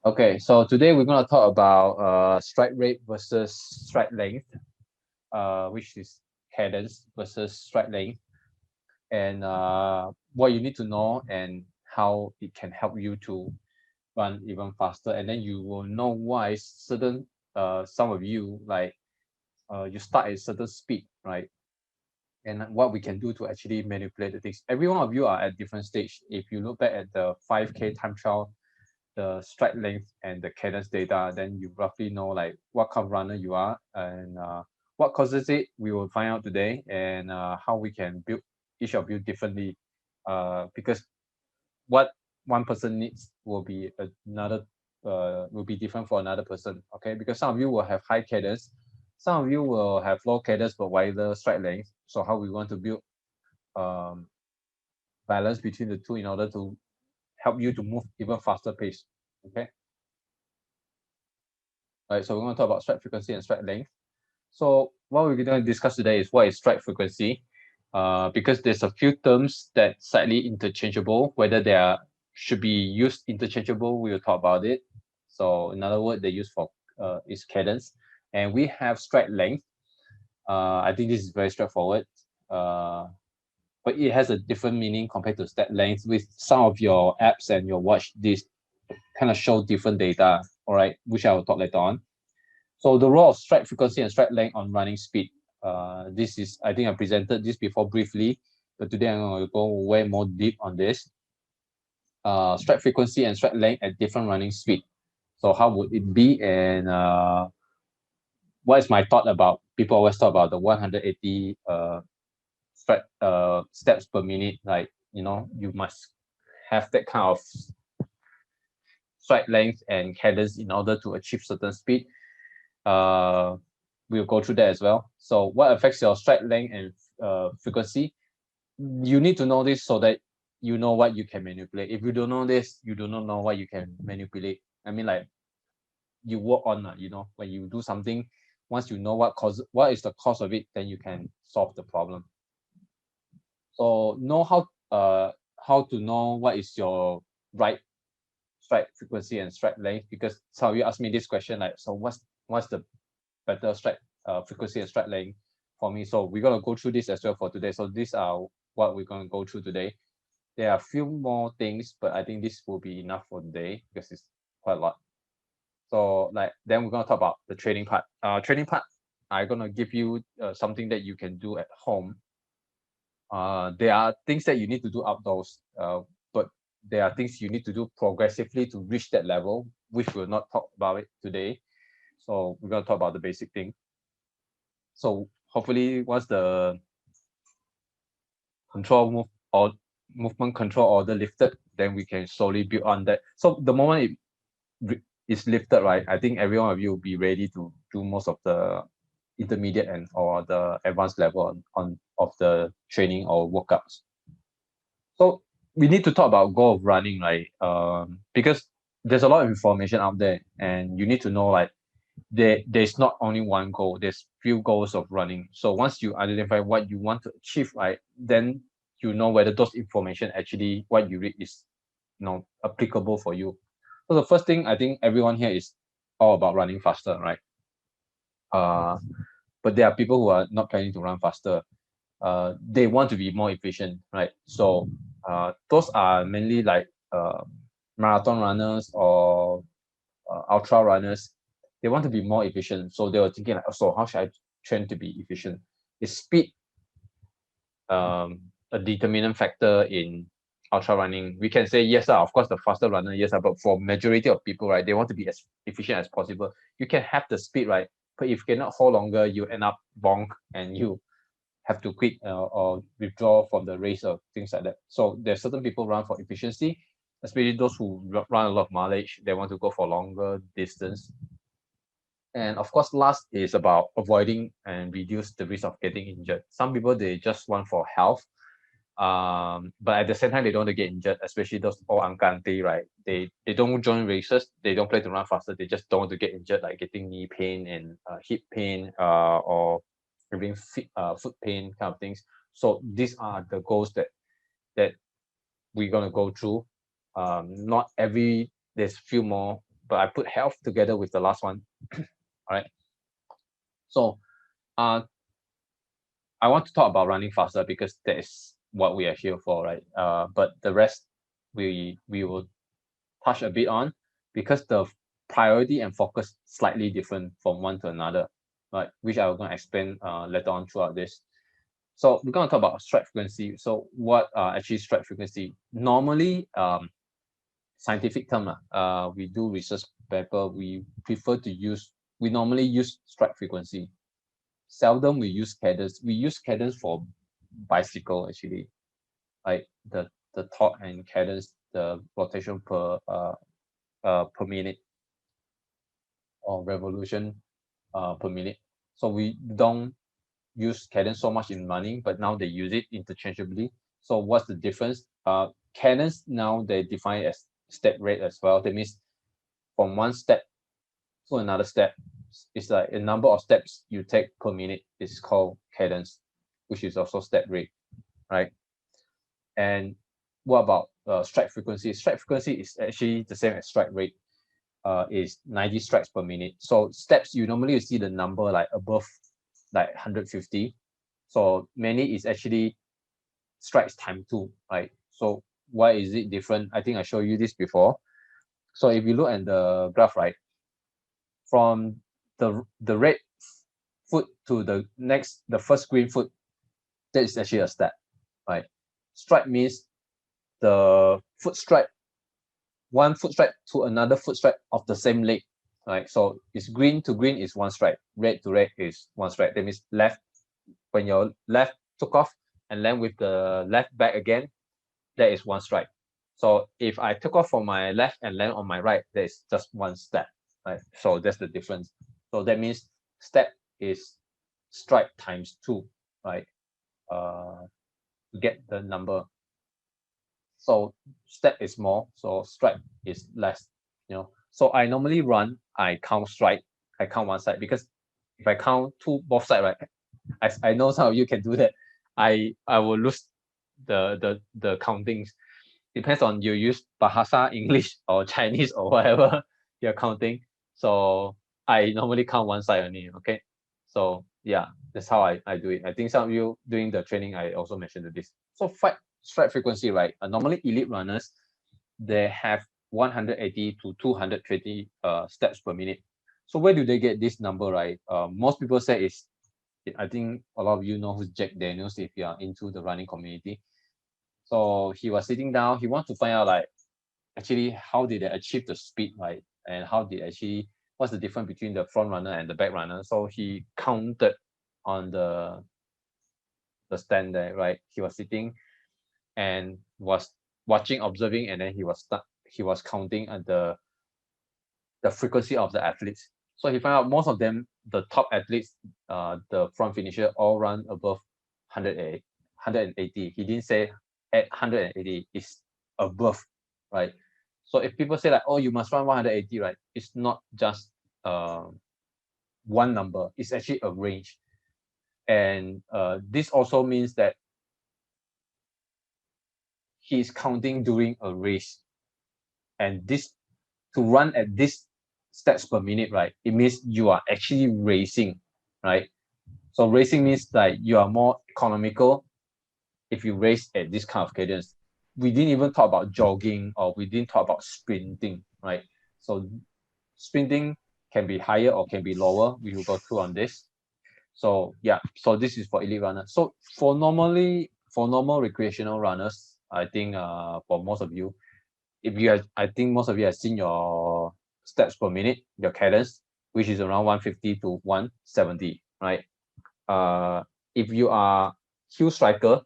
Okay, so today we're going to talk about strike rate versus strike length, which is cadence versus strike length, and what you need to know and how it can help you to run even faster. And then you will know why some of you you start at certain speed, right? And what we can do to actually manipulate the things. Every one of you are at different stage. If you look back at the 5K time trial, the strike length and the cadence data, then you roughly know like what kind of runner you are and what causes it. We will find out today, and how we can build each of you differently. Because what one person needs will be different for another person. Okay, because some of you will have high cadence, some of you will have low cadence but wider strike length. So how we want to build um, balance between the two in order to help you to move even faster pace. Okay. All right, so we're going to talk about strike frequency and strike length. So what we're going to discuss today is what is strike frequency, because there's a few terms that slightly interchangeable. Whether they are should be used interchangeable, we will talk about it. So another word they use for is cadence, and we have strike length. I think this is very straightforward, but it has a different meaning compared to strike length. With some of your apps and your watch, this kind of show different data. All right, which I will talk later on. So the role of strike frequency and strike length on running speed. This is, I think I presented this before briefly, but today I'm going to go way more deep on this. Strike frequency and strike length at different running speed. So how would it be? And what is my thought about? People always talk about the 180 strike steps per minute. Like, you must have that kind of strike length and cadence in order to achieve certain speed. Uh, we'll go through that as well. So what affects your strike length and frequency? You need to know this so that you know what you can manipulate. If you don't know this, you do not know what you can manipulate. I mean, like, you work on, when you do something, once you know what is the cause of it, then you can solve the problem. So know how to know what is your right strike frequency and strike length, because some of you ask me this question, like, so what's the better strike frequency and strike length for me? So we're going to go through this as well for today. So these are what we're going to go through today. There are a few more things, but I think this will be enough for today because it's quite a lot. So then we're going to talk about the training part. Training part, I'm going to give you something that you can do at home. There are things that you need to do outdoors, but there are things you need to do progressively to reach that level, which we'll not talk about it today. So we're going to talk about the basic thing. So hopefully once the movement control order lifted, then we can slowly build on that. So the moment it is lifted, right, I think every one of you will be ready to do most of the intermediate and or the advanced level on of the training or workouts. So we need to talk about goal of running, right? Because there's a lot of information out there, and you need to know, like, there's not only one goal. There's few goals of running. So once you identify what you want to achieve, right, then you know whether those information actually what you read is applicable for you. So the first thing, I think everyone here is all about running faster, right? But there are people who are not planning to run faster. They want to be more efficient, right? So those are mainly like marathon runners or ultra runners. They want to be more efficient, so they were thinking like, so how should I train to be efficient? Is speed a determinant factor in ultra running? We can say yes, of course, the faster runner, yes, but for majority of people, right, they want to be as efficient as possible. You can have the speed, right, but if you cannot hold longer, you end up bonk and you have to quit or withdraw from the race or things like that. So there's certain people run for efficiency, especially those who run a lot of mileage. They want to go for longer distance. And of course, last is about avoiding and reduce the risk of getting injured. Some people, they just want for health, but at the same time, they don't want to get injured, especially those old uncle auntie, right? They don't join races, they don't play to run faster, they just don't want to get injured, like getting knee pain and hip pain, or having foot pain kind of things. So these are the goals that we're gonna go through. Not every There's few more but I put health together with the last one. All right. So I want to talk about running faster because that is what we are here for, right? But the rest we will touch a bit on because the priority and focus slightly different from one to another, right? Which I will going to explain later on throughout this. So we're going to talk about strike frequency. So what actually strike frequency? Normally, scientific term, we do research paper. We normally use strike frequency. Seldom we use cadence. We use cadence for bicycle actually, like the torque and cadence, the rotation per minute or revolution per minute. So we don't use cadence so much in running, but now they use it interchangeably. So what's the difference? Cadence now they define it as step rate as well. That means from one step to another step, it's like a number of steps you take per minute is called cadence, which is also step rate, right? And what about strike frequency? Strike frequency is actually the same as strike rate. Is 90 strikes per minute. So steps, you normally see the number like above like 150. So many is actually strikes times 2, right? So why is it different? I think I showed you this before. So if you look at the graph, right, from the red foot to the first green foot, that is actually a step, right? Strike means the foot strike, one foot strike to another foot strike of the same leg, right? So it's green to green is one strike, red to red is one strike. That means left, when your left took off and then with the left back again, that is one strike. So if I took off from my left and land on my right, there is just one step, right? So that's the difference. So that means step is strike times 2, right? To get the number. So step is more, so strike is less, you know. So I normally run, I count strike, I count one side, because if I count both sides, right, I know some of you can do that. I will lose the countings. Depends on you use Bahasa English or Chinese or whatever you're counting. So I normally count one side only. Okay. So yeah, that's how I do it. I think some of you doing the training, I also mentioned this. So strike frequency, right? Normally elite runners, they have 180 to 220 steps per minute. So where do they get this number, right? Most people say it's, I think a lot of you know who's Jack Daniels if you are into the running community. So he was sitting down, he wants to find out like actually how did they achieve the speed, right? And how did actually, what's the difference between the front runner and the back runner? So he counted on the stand there, right? He was sitting and was watching, observing, and then he was counting at the frequency of the athletes. So he found out most of them, the top athletes, the front finisher, all run above 180. He didn't say at 180, it's above, right? So if people say like, oh, you must run 180, right? It's not just one number, it's actually a range. And this also means that he's counting during a race. And this, to run at this steps per minute, right? It means you are actually racing, right? So racing means that you are more economical if you race at this kind of cadence. We didn't even talk about jogging, or we didn't talk about sprinting, right? So sprinting can be higher or can be lower. We will go through on this. So yeah, so this is for elite runners. So for normal recreational runners, I think for most of you, I think most of you have seen your steps per minute, your cadence, which is around 150 to 170, right? If you are hill striker,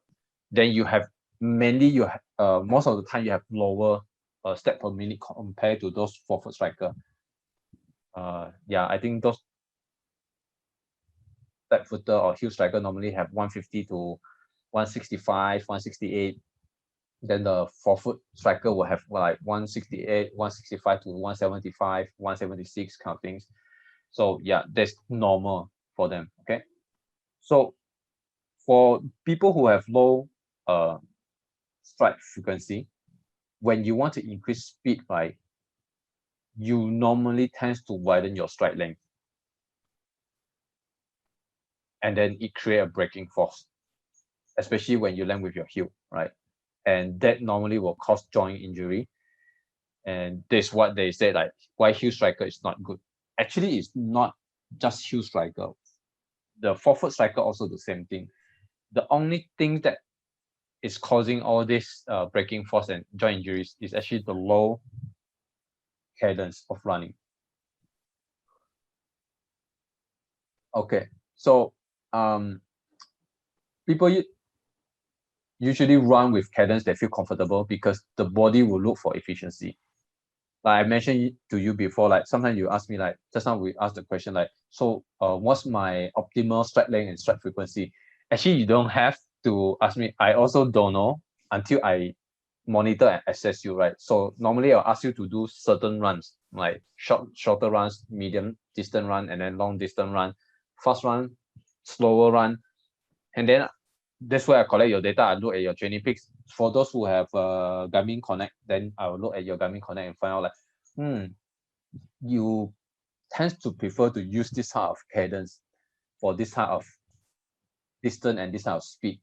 then you have mainly most of the time you have lower step per minute compared to those forefoot striker. Yeah, I think those step footer or hill striker normally have 150 to 165, 168. Then the forefoot striker will have like 168, 165 to 175, 176 kind of things. So yeah, that's normal for them. Okay. So for people who have low strike frequency, when you want to increase speed, right, you normally tends to widen your stride length. And then it creates a braking force, especially when you land with your heel, right? And that normally will cause joint injury. And this is what they say, like, why heel striker is not good. Actually, it's not just heel striker. The forefoot striker also the same thing. The only thing that is causing all this braking force and joint injuries is actually the low cadence of running. Okay, so people usually run with cadence they feel comfortable because the body will look for efficiency. Like I mentioned to you before, like sometimes you ask me, like just now we asked the question, like, so what's my optimal stride length and stride frequency? Actually, you don't have to ask me. I also don't know until I monitor and assess you, right? So normally I'll ask you to do certain runs, like shorter runs, medium distance run, and then long distance run, fast run, slower run, and then that's where I collect your data. I look at your training peaks. For those who have Garmin Connect, then I will look at your Garmin Connect and find out, like, you tend to prefer to use this type of cadence for this type of distance and this type of speed,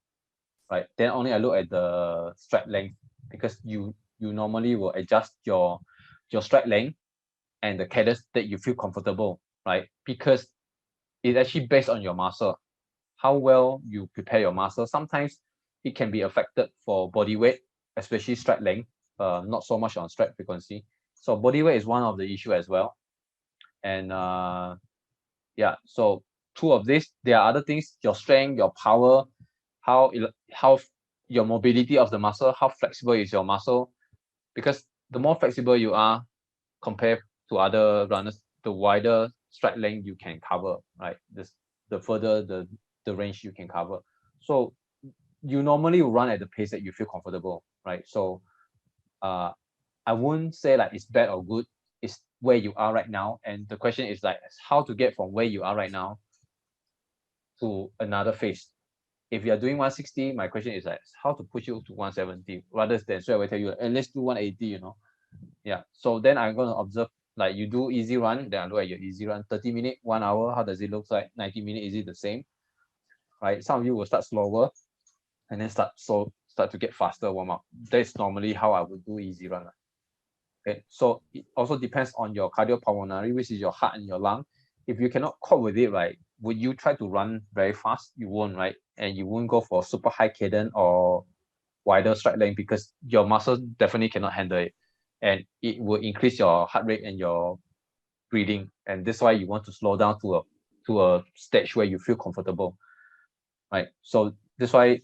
right? Then only I look at the stride length, because you normally will adjust your stride length and the cadence that you feel comfortable, right? Because it's actually based on your muscle, how well you prepare your muscle. Sometimes it can be affected for body weight, especially stride length, not so much on stride frequency. So body weight is one of the issue as well. And yeah, so two of this. There are other things: your strength, your power, how your mobility of the muscle, how flexible is your muscle. Because the more flexible you are compared to other runners, the wider stride length you can cover, right? The further the range you can cover. So you normally will run at the pace that you feel comfortable, right? So I wouldn't say like it's bad or good. It's where you are right now. And the question is like how to get from where you are right now to another phase. If you're doing 160, my question is like how to push you to 170 rather than straight away tell you, and let's do 180, Yeah. So then I'm going to observe, like you do easy run, then I look at your easy run, 30 minutes, 1 hour, how does it look like? 90 minutes, is it the same? Right? Some of you will start slower and then start to get faster warm up. That's normally how I would do easy run. Okay. So it also depends on your cardiopulmonary, which is your heart and your lung. If you cannot cope with it, right, would you try to run very fast? You won't, right? And you won't go for super high cadence or wider stride length because your muscle definitely cannot handle it. And it will increase your heart rate and your breathing. And that's why you want to slow down to a stage where you feel comfortable, right? So that's why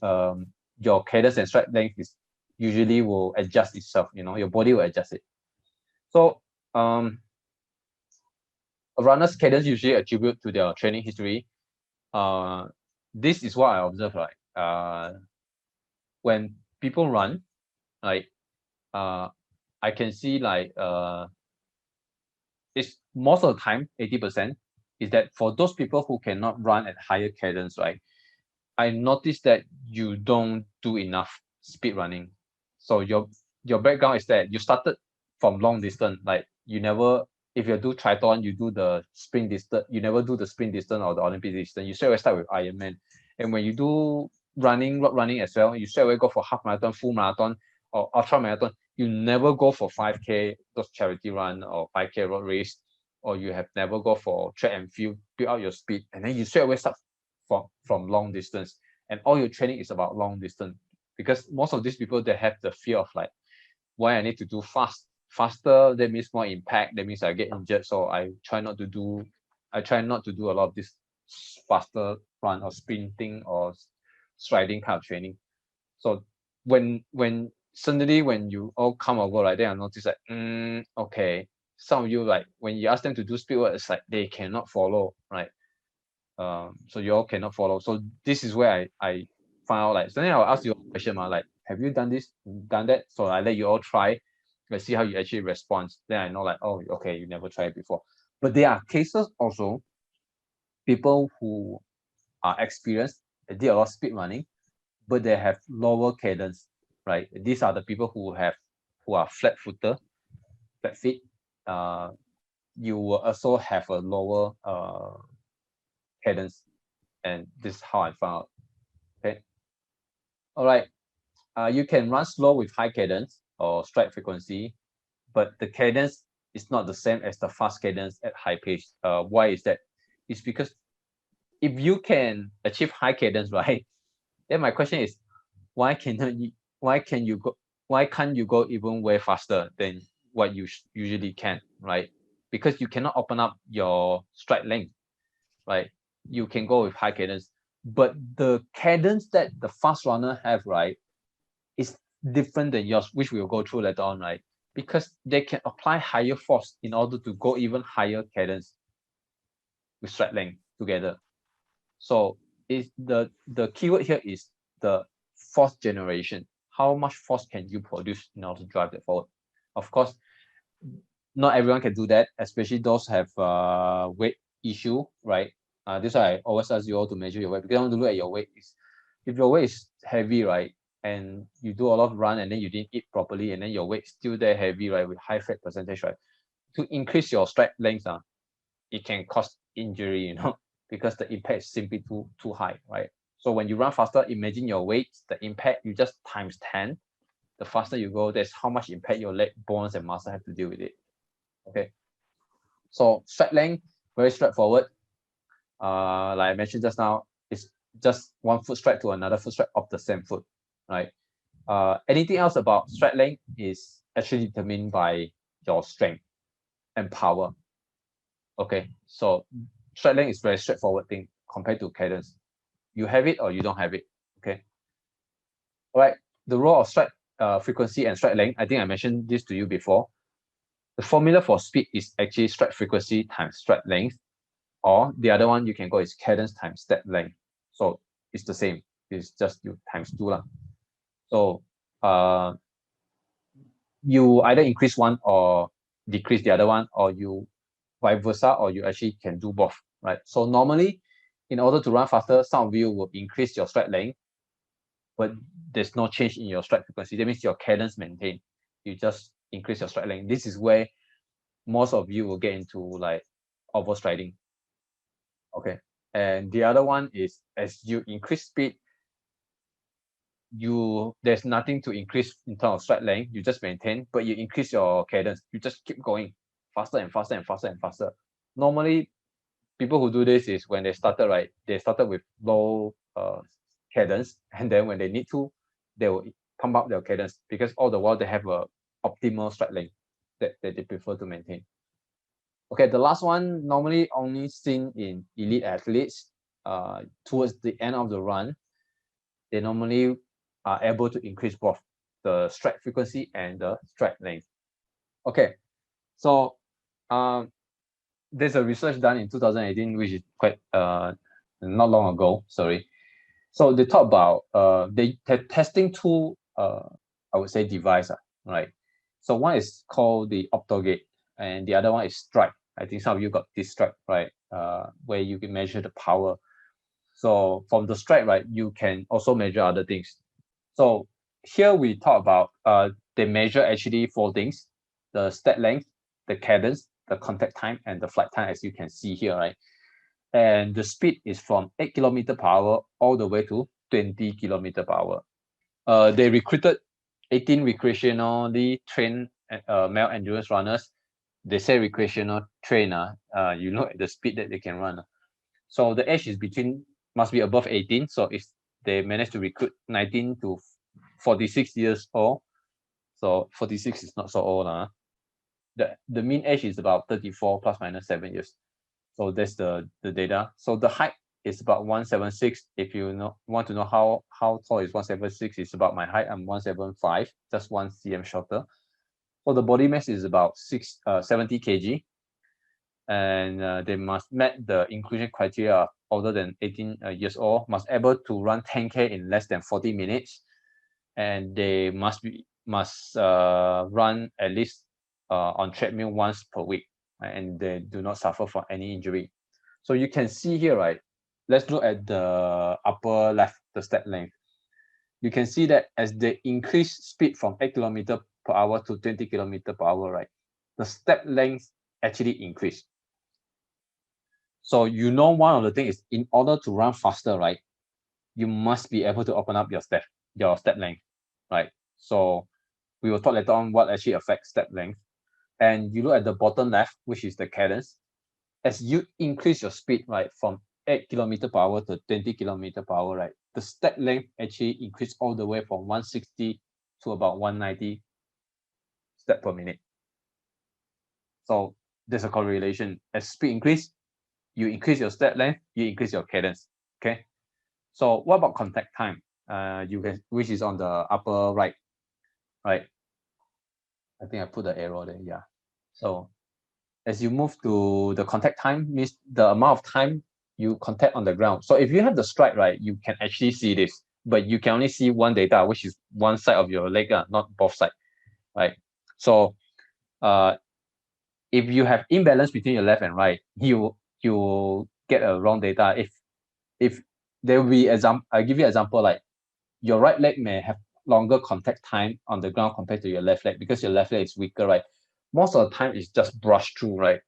your cadence and stride length is usually will adjust itself. Your body will adjust it. So a runner's cadence usually attribute to their training history. This is what I observe, like when people run, like I can see like it's most of the time 80% is that for those people who cannot run at higher cadence, right? I noticed that you don't do enough speed running. So your background is that you started from long distance, like you never, if you do triathlon, you do the sprint distance, you never do the sprint distance or the Olympic distance. You straight away start with Ironman. And when you do rock running as well, you straight away go for half marathon, full marathon, or ultra marathon. You never go for 5K, those charity run or 5K road race, or you have never go for track and field, build out your speed, and then you straight away start from long distance, and all your training is about long distance. Because most of these people, they have the fear of like, why I need to do faster, that means more impact, that means I get injured. So I try not to do a lot of this faster run or sprinting or striding kind of training. So when suddenly when you all come over, like, then I notice like, okay, some of you, like when you ask them to do speed work, it's like they cannot follow, right? So you all cannot follow. So this is where I found out, like, so then I'll ask you a question, like, have you done this, done that? So I let you all try. Let's see how you actually respond. Then I know, like, oh, okay, you never tried it before. But there are cases also, people who are experienced, they did a lot of speed running, but they have lower cadence, right? These are the people who are flat footer, flat feet. you will also have a lower cadence, and this is how I found out. Okay. All right. You can run slow with high cadence or strike frequency, but the cadence is not the same as the fast cadence at high pace. Why is that? It's because if you can achieve high cadence, right? Then my question is, why cannot you? Why can you go? Why can't you go even way faster than what you usually can, right? Because you cannot open up your strike length, right? You can go with high cadence, but the cadence that the fast runner have, right, is different than yours, which we'll go through later on, right? Because they can apply higher force in order to go even higher cadence with strike length together. So is the keyword here is the force generation. How much force can you produce in order to drive that forward? Of course, not everyone can do that, especially those have weight issue, right? This is why I always ask you all to measure your weight, because I want to look at your weight. If your weight is heavy, right, and you do a lot of run and then you didn't eat properly, and then your weight still there heavy, right, with high fat percentage, right, to increase your strike length, it can cause injury, because the impact is simply too high, right? So when you run faster, imagine your weight, the impact, you just times 10. The faster you go, that's how much impact your leg, bones, and muscle have to deal with it. Okay. So strike length, very straightforward. Like I mentioned just now, it's just one foot strike to another foot strike of the same foot, right? Anything else about strike length is actually determined by your strength and power. Okay, so strike length is very straightforward thing compared to cadence. You have it or you don't have it. Okay. All right. The role of strike frequency and strike length. I think I mentioned this to you before. The formula for speed is actually strike frequency times strike length, or the other one you can go is cadence times step length. So it's the same. It's just you times 2 lah. So you either increase one or decrease the other one, or you vice versa, or you actually can do both, right? So normally, in order to run faster, some of you will increase your strike length, but there's no change in your strike frequency. That means your cadence maintained. You just increase your strike length. This is where most of you will get into like overstriding. Okay. And the other one is as you increase speed, there's nothing to increase in terms of strike length. You just maintain, but you increase your cadence. You just keep going faster and faster and faster and faster. Normally, people who do this is when they started, right? They started with low cadence, and then when they need to, they will pump up their cadence, because all the while they have a optimal strike length that they prefer to maintain. Okay, the last one normally only seen in elite athletes. Towards the end of the run, they normally are able to increase both the strike frequency and the strike length. Okay, so there's a research done in 2018, which is quite not long ago. Sorry. So they talk about they're testing two I would say device, right? So one is called the Optogate, and the other one is Strike. I think some of you got this Strike, right? Where you can measure the power. So from the Strike, right, you can also measure other things. So here we talk about they measure actually 4 things: the step length, the cadence, the contact time, and the flight time, as you can see here, right? And the speed is from 8 km per hour all the way to 20 km per hour. They recruited 18 recreationally trained male endurance runners. They say recreational trainer, you know the speed that they can run. So the age is must be above 18. So if they managed to recruit 19 to 46 years old, so 46 is not so old. The mean age is about 34 plus minus 7 years. So that's the data. So the height is about 176. If you want to know how tall is 176, it's about my height. I'm 175, just 1 cm shorter. So the body mass is about 70 kg, and they must meet the inclusion criteria older than 18 years old, must able to run 10K in less than 40 minutes, and they must run at least on treadmill once per week, right? And they do not suffer from any injury. So you can see here, right? Let's look at the upper left, the step length. You can see that as they increase speed from 8 km per hour to 20 km per hour, right? The step length actually increase. So you know, one of the things is, in order to run faster, right, you must be able to open up your step length, right? So we will talk later on what actually affects step length. And you look at the bottom left, which is the cadence. As you increase your speed, right, from 8 km per hour to 20 km per hour, right, the step length actually increase all the way from 160 to about 190 step per minute. So there's a correlation. As speed increase, you increase your step length, you increase your cadence. Okay. So what about contact time? You can, which is on the upper right, right? I think I put the arrow there. Yeah. So as you move to the contact time, means the amount of time you contact on the ground. So if you have the strike, right, you can actually see this, but you can only see one data, which is one side of your leg, not both sides, right? So if you have imbalance between your left and right, you get a wrong data. If there will be example, I give you an example, like your right leg may have longer contact time on the ground compared to your left leg because your left leg is weaker, right? Most of the time it's just brushed through, right?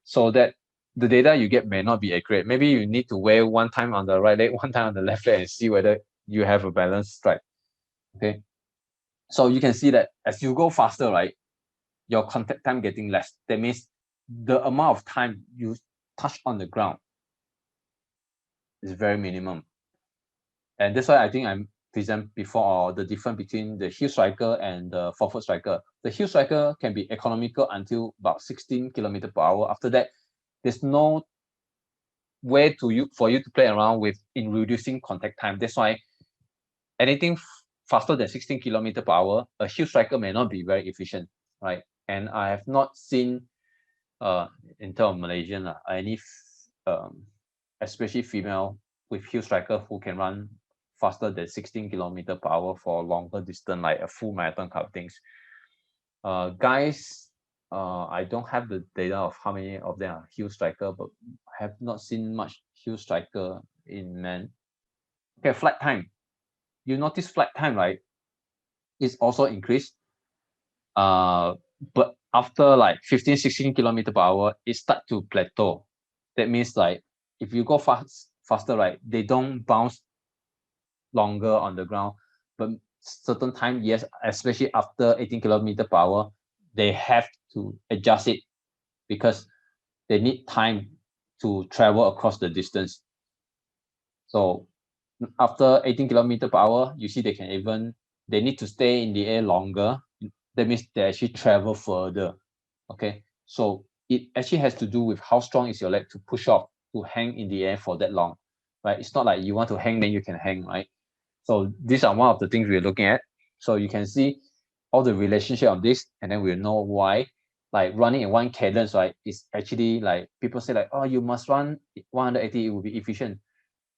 So that the data you get may not be accurate. Maybe you need to wear one time on the right leg, one time on the left leg, and see whether you have a balanced strike. Okay. So you can see that as you go faster, right, your contact time getting less. That means the amount of time you touch on the ground is very minimum. And that's why I think I'm present before the difference between the heel striker and the forefoot striker. The heel striker can be economical until about 16 km per hour. After that, there's no way for you to play around with in reducing contact time. That's why anything faster than 16 km per hour, a heel striker may not be very efficient, right? And I have not seen, in terms of Malaysian, any, especially female with heel striker who can run faster than 16 km per hour for a longer distance, like a full marathon kind of things. Guys, I don't have the data of how many of them are heel striker, but have not seen much heel striker in men. Okay, flight time. You notice flight time, right? It's also increased. But after like 15, 16 km per hour, it start to plateau. That means like if you go faster, right, they don't bounce longer on the ground, but certain time, yes, especially after 18 km per hour, they have to adjust it because they need time to travel across the distance. So after 18 km per hour, you see they need to stay in the air longer. That means they actually travel further. Okay, so it actually has to do with how strong is your leg to push off, to hang in the air for that long, right? It's not like you want to hang, then you can hang, right? So these are one of the things we're looking at. So you can see all the relationship of this, and then we'll know why. Like running in one cadence, right, is actually like people say like, oh, you must run 180, it will be efficient.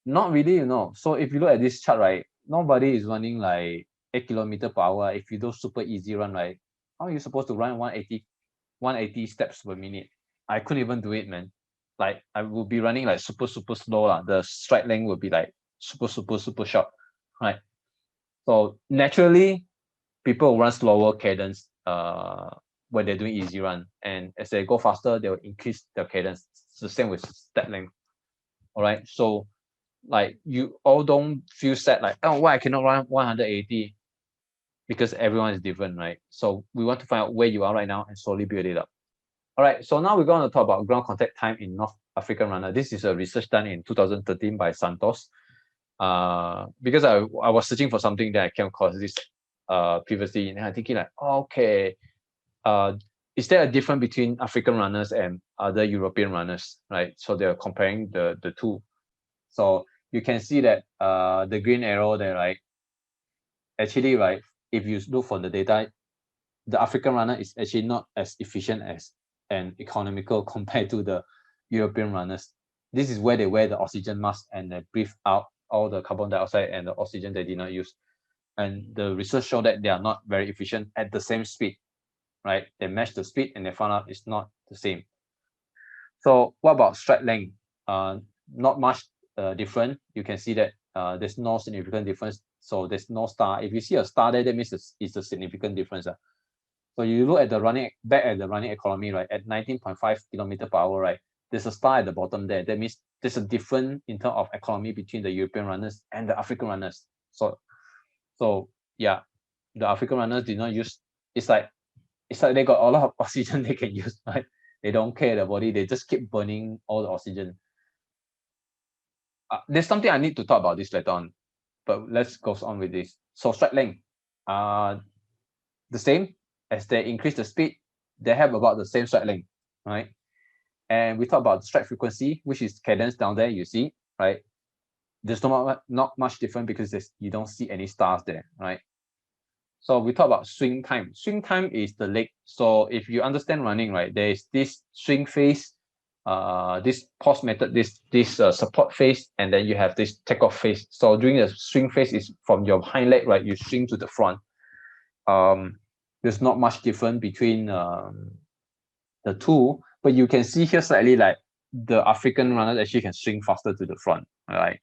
Not really, So if you look at this chart, right, nobody is running like 8 km per hour. If you do super easy run, right, how are you supposed to run 180 steps per minute? I couldn't even do it, man. Like I will be running like super slow. The stride length will be like super short, right? So naturally, people run slower cadence when they're doing easy run, and as they go faster, they will increase their cadence. It's the same with step length. All right, so like you all don't feel sad like, oh, why I cannot run 180, because everyone is different, right? So we want to find out where you are right now and slowly build it up. All right, so now we're going to talk about ground contact time in North African runner. This is a research done in 2013 by Santos. Because I was searching for something that I came across this previously, and I'm thinking like, okay, is there a difference between African runners and other European runners, right? So they're comparing the two. So you can see that the green arrow there, right? Actually, right, if you look for the data, the African runner is actually not as efficient as and economical compared to the European runners. This is where they wear the oxygen mask and they breathe out all the carbon dioxide and the oxygen they did not use. And the research showed that they are not very efficient at the same speed, right? They match the speed and they found out it's not the same. So what about stride length? Not much different. You can see that there's no significant difference. So there's no star. If you see a star there, that means it's a significant difference. So you look at the running economy, right? At 19.5 kilometer per hour, right? There's a star at the bottom there. That means there's a difference in terms of economy between the European runners and the African runners. So yeah, the African runners did not use. It's like they got a lot of oxygen they can use, right? They don't care the body. They just keep burning all the oxygen. There's something I need to talk about this later on, but let's go on with this. So stride length, the same as they increase the speed, they have about the same stride length, right? And we talk about the stride frequency, which is cadence down there. You see, right? There's not much different because you don't see any stars there, right? So we talk about swing time. Swing time is the leg. So if you understand running, right, there is this swing phase, this pause method, this support phase, and then you have this takeoff phase. So during the swing phase is from your hind leg, right? You swing to the front. There's not much difference between the two, but you can see here slightly like the African runners actually can swing faster to the front, right?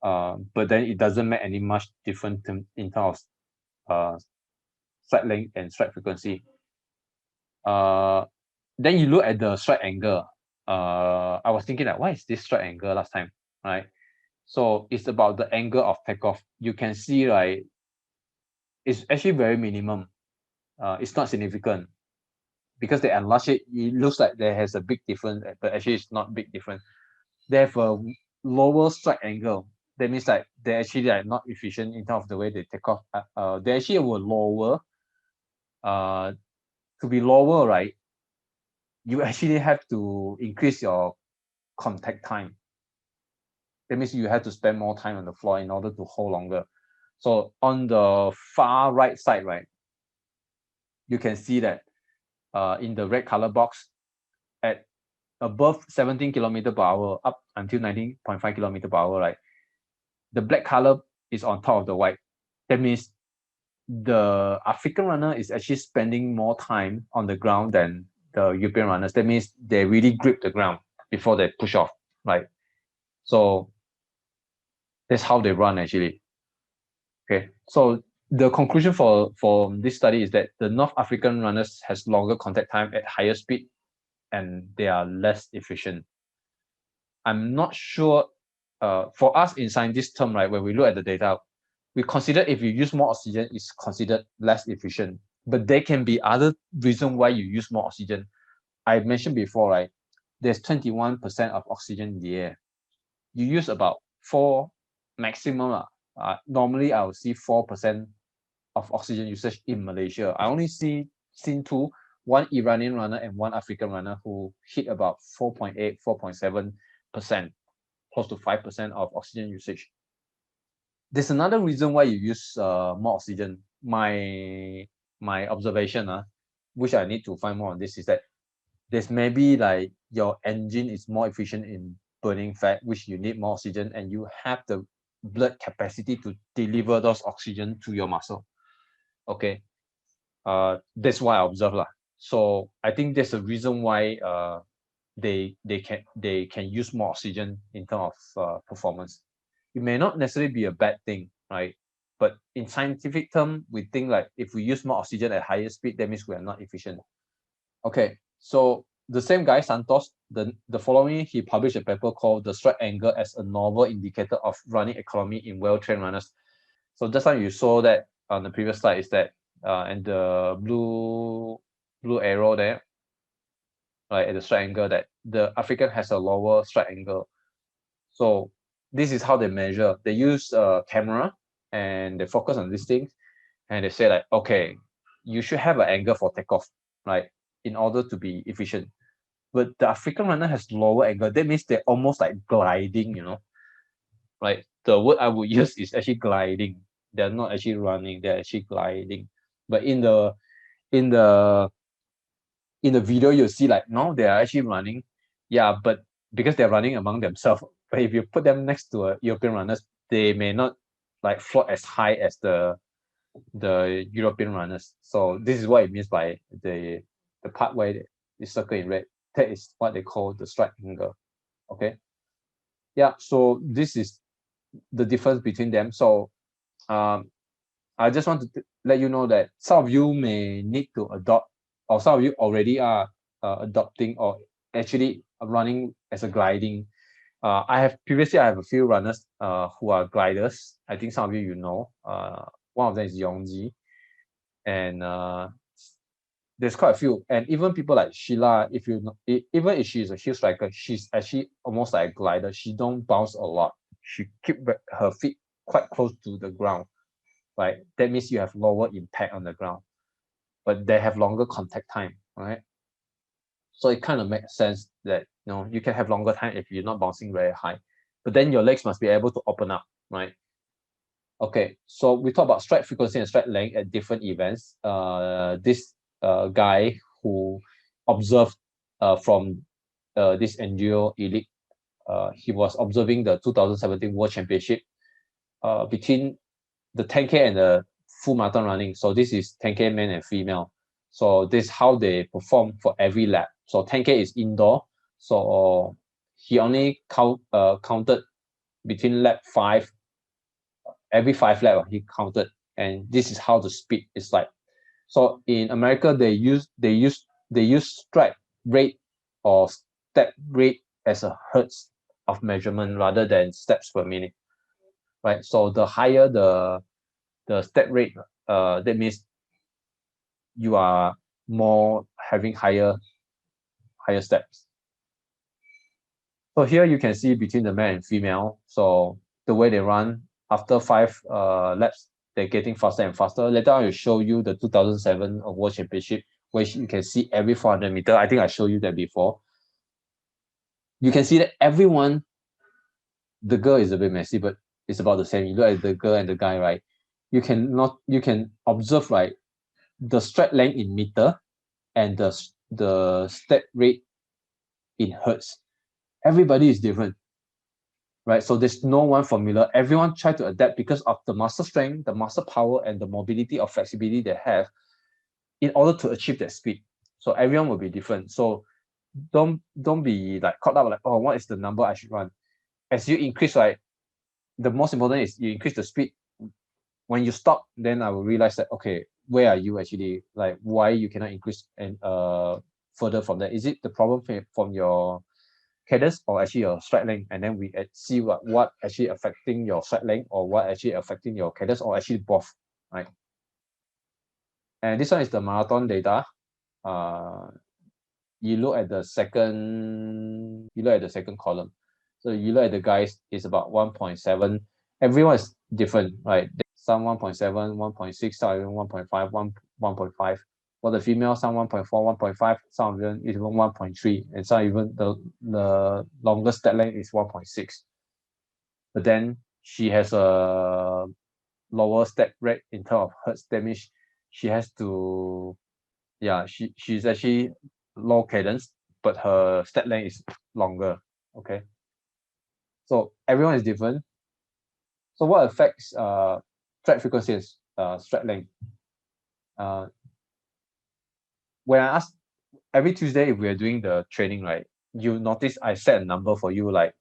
But then it doesn't make any much difference in terms of stride length and stride frequency. Then you look at the stride angle. I was thinking like, why is this stride angle last time, right? So it's about the angle of takeoff. You can see like it's actually very minimum. It's not significant because they enlarge it. It looks like there has a big difference, but actually it's not big difference. They have a lower stride angle. That means like they're actually like not efficient in terms of the way they take off. They actually were lower. To be lower, right? You actually have to increase your contact time. That means you have to spend more time on the floor in order to hold longer. So on the far right side, right, you can see that in the red color box, at above 17 kilometer per hour up until 19.5 kilometer per hour, right, the black color is on top of the white. That means the African runner is actually spending more time on the ground than the European runners. That means they really grip the ground before they push off, right? So that's how they run actually. Okay, so the conclusion for this study is that the North African runners has longer contact time at higher speed, and they are less efficient. I'm not sure. For us in scientist term, right, when we look at the data, we consider if you use more oxygen, it's considered less efficient. But there can be other reason why you use more oxygen. I mentioned before, right? There's 21% of oxygen in the air. You use about 4 maximum. Normally, I will see 4% of oxygen usage in Malaysia. I only seen two, one Iranian runner and one African runner who hit about 4.8, 4.7%, close to 5% of oxygen usage. There's another reason why you use more oxygen. My observation, which I need to find more on this, is that there's maybe like your engine is more efficient in burning fat, which you need more oxygen, and you have the blood capacity to deliver those oxygen to your muscle. Okay, that's why I observe lah. So I think there's a reason why they can use more oxygen in terms of performance. It may not necessarily be a bad thing, right? But in scientific term, we think like if we use more oxygen at higher speed, that means we are not efficient. Okay, so the same guy, Santos, the following, he published a paper called The Stride Angle as a Novel Indicator of Running Economy in Well-Trained Runners. So just like you saw that on the previous slide, is that and the blue arrow there, right, at the stride angle, that the African has a lower stride angle. So this is how they measure. They use a camera and they focus on these things, and they say like, okay, you should have an angle for takeoff, right, in order to be efficient. But the African runner has lower angle. That means they're almost like gliding, right? The word I would use is actually gliding. They're not actually running, they're actually gliding. But in the video, you'll see like, no, they are actually running. Yeah, but because they're running among themselves. But if you put them next to a European runners, they may not like float as high as the European runners. So this is what it means by the part where it's circled in red. That is what they call the stride angle. Okay. Yeah, so this is the difference between them. So I just want to let you know that some of you may need to adopt, or some of you already are adopting or actually running as a gliding. I have a few runners who are gliders. I think some of you know. One of them is Yongji, and there's quite a few. And even people like Sheila, if you know, even if she's a heel striker, she's actually almost like a glider. She don't bounce a lot. She keep her feet quite close to the ground. Right, that means you have lower impact on the ground, but they have longer contact time, right? So it kind of makes sense that you can have longer time if you're not bouncing very high, but then your legs must be able to open up, right? Okay, so we talk about strike frequency and strike length at different events. This guy who observed from this Enduro Elite, he was observing the 2017 World Championship between the 10K and the full marathon running. So this is 10K men and female. So this is how they perform for every lap. So 10K is indoor. So he only counted between lap 5, every 5 lap he counted, and this is how the speed is like. So in America, they use strike rate or step rate as a hertz of measurement rather than steps per minute, right? So the higher the step rate, that means you are more having higher steps. So here you can see between the male and female. So the way they run after 5 laps, they're getting faster and faster. Later on, I'll show you the 2007 World Championship, where you can see every 400 meter. I think I showed you that before. You can see that everyone, the girl is a bit messy, but it's about the same. You look at the girl and the guy, right? You can observe, right, the stride length in meter and the step rate in hertz. Everybody is different, right? So there's no one formula. Everyone try to adapt because of the muscle strength, the muscle power, and the mobility or flexibility they have in order to achieve that speed. So everyone will be different. So don't be like caught up like, oh, what is the number I should run? As you increase, like, the most important is you increase the speed. When you stop, then I will realize that, okay, where are you actually? Like, why you cannot increase and further from that? Is it the problem from your cadence or actually your stride length? And then we see what actually affecting your stride length or what actually affecting your cadence or actually both, right? And this one is the marathon data. You look at the second column. So you look at the guys, it's about 1.7. Everyone is different, right? Some 1.7, 1.6, some even 1.5, 1.5. For the female, some 1.4, 1.5, some of them even 1.3, and some even the longest step length is 1.6. But then she has a lower step rate in terms of hertz damage. She has to, yeah, she's actually low cadence, but her step length is longer. Okay. So everyone is different. So what affects stride frequency and stride length? When I ask every Tuesday if we are doing the training, right, you notice I set a number for you, like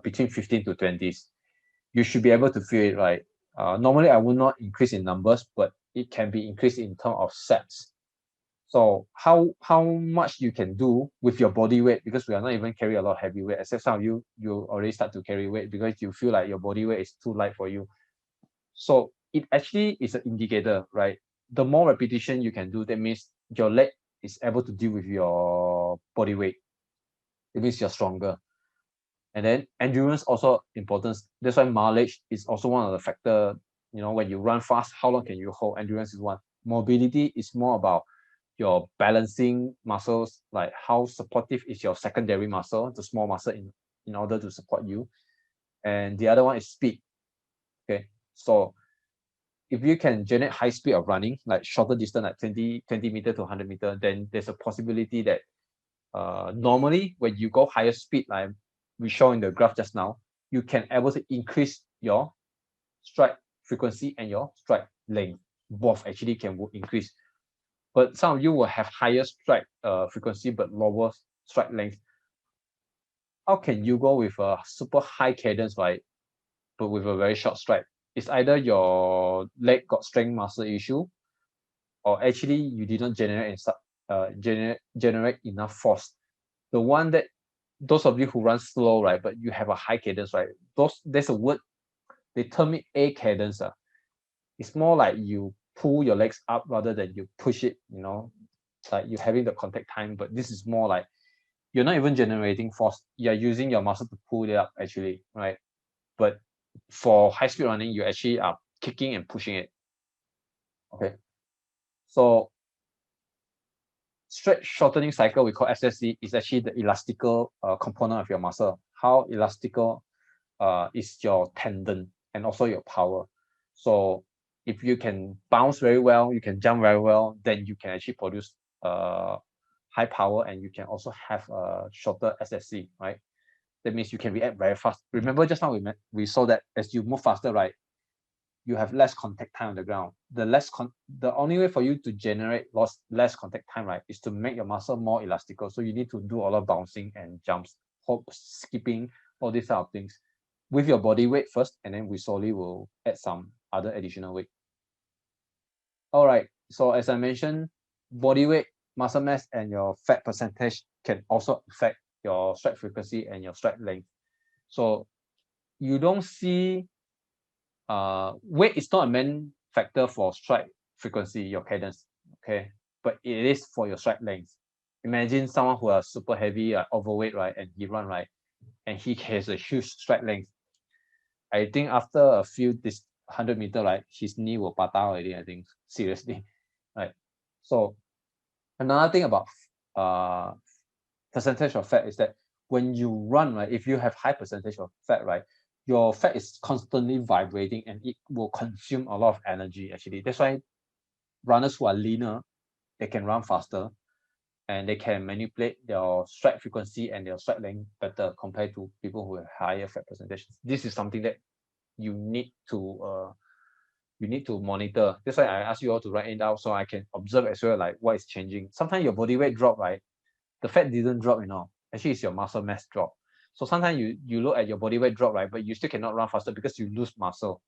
between 15 to 20s. You should be able to feel it, right? Normally I would not increase in numbers, but it can be increased in terms of sets. So how much you can do with your body weight, because we are not even carry a lot of heavy weight, except some of you already start to carry weight because you feel like your body weight is too light for you. So it actually is an indicator, right? The more repetition you can do, that means your leg is able to deal with your body weight. It means you're stronger. And then endurance also important. That's why mileage is also one of the factor. When you run fast, how long can you hold? Endurance is one. Mobility is more about your balancing muscles, like how supportive is your secondary muscle, the small muscle in order to support you. And the other one is speed. Okay, so if you can generate high speed of running, like shorter distance, like 20 meter to 100 meter, then there's a possibility that normally when you go higher speed, like we show in the graph just now, you can able to increase your stride frequency and your stride length. Both actually can increase. But some of you will have higher stride frequency but lower stride length. How can you go with a super high cadence, right, but with a very short stride? it's either your leg got strength muscle issue, or actually you didn't generate enough force. The one that those of you who run slow, right, but you have a high cadence, right? There's a word, they term it A cadence. It's more like you pull your legs up rather than you push it, like you're having the contact time, but this is more like you're not even generating force. You're using your muscle to pull it up, actually, right? But for high speed running, you actually are kicking and pushing it. Okay. So stretch shortening cycle, we call SSC, is actually the elastical component of your muscle. How elastical is your tendon and also your power. So if you can bounce very well, you can jump very well, then you can actually produce high power, and you can also have a shorter SSC, right? That means you can react very fast. Remember just now we saw that as you move faster, right, you have less contact time on the ground. The only way for you to generate less contact time, right, is to make your muscle more elastical. So you need to do a lot of bouncing and jumps, skipping, all these type of things with your body weight first, and then we slowly will add some other additional weight. All right. So as I mentioned, body weight, muscle mass, and your fat percentage can also affect your stride frequency and your stride length. So you don't see weight is not a main factor for stride frequency, your cadence, okay? But it is for your stride length. Imagine someone who is super heavy, overweight, right, and he run, right, and he has a huge stride length. I think after a few 100 meter, right, his knee will patah already, I think, seriously, right? So another thing about percentage of fat is that when you run, right, if you have high percentage of fat, right, your fat is constantly vibrating and it will consume a lot of energy, actually. That's why runners who are leaner, they can run faster and they can manipulate their stride frequency and their stride length better compared to people who have higher fat percentage. This is something that you need to monitor. That's why I ask you all to write it down so I can observe as well, like what is changing. Sometimes your body weight drop, right? The fat didn't drop, actually it's your muscle mass drop. So sometimes you look at your body weight drop, right, but you still cannot run faster because you lose muscle.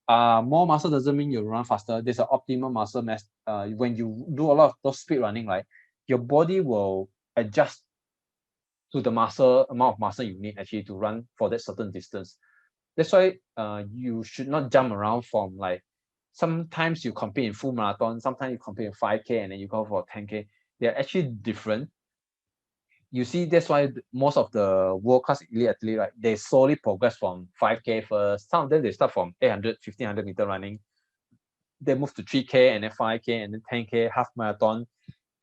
More muscle doesn't mean you run faster. There's an optimal muscle mass. When you do a lot of those speed running, right, your body will adjust to the amount of muscle you need actually to run for that certain distance. That's why you should not jump around from, like, sometimes you compete in full marathon, sometimes you compete in 5K, and then you go for 10K. They're actually different. You see, that's why most of the world-class elite athlete, right, they slowly progress from 5K first. Some of them, they start from 800, 1500 meter running. They move to 3K and then 5K and then 10K, half marathon,